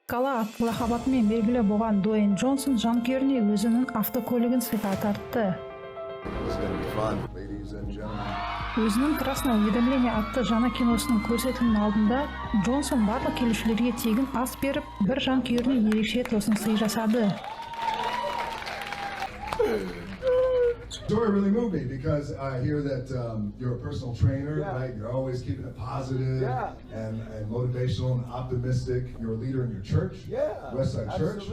Кала атты лақабатымен белгілі болған Дуэйн Джонсон жанкүйеріне өзінің автокөлігін сыйға тартты. Өзінің «Красное уведомление» атты жаңа киносының көрсетілімінің алдында Джонсон барлық келушілерге тегін ас беріп, бір жанкүйеріне ерекше тосын сый жасады. Story really moved me because I hear that you're a personal trainer, right? You're always keeping it positive and motivational and optimistic. You're a leader in your church, Westside Church,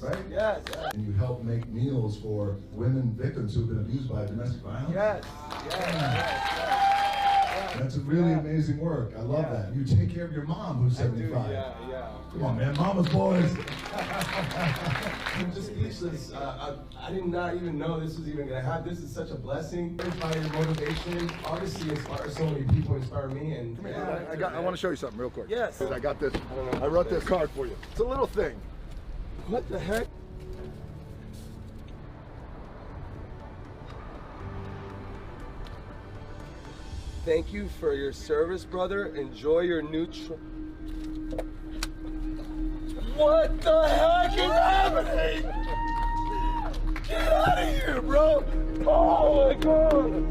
right? Yes. And you help make meals for women victims who've been abused by domestic violence. Yes. That's a really amazing work. I love that. You take care of your mom who's 75. Come on, man, mama's boys. I'm just speechless. I did not even know this was even going to happen. This is such a blessing. By your motivation, obviously inspires so many people, inspire me. And I want to show you something real quick. Yes. I got this. I wrote this card for you. It's a little thing. What the heck? Thank you for your service, brother. Enjoy your new What the heck is happening? Get out of here, bro! Oh my God!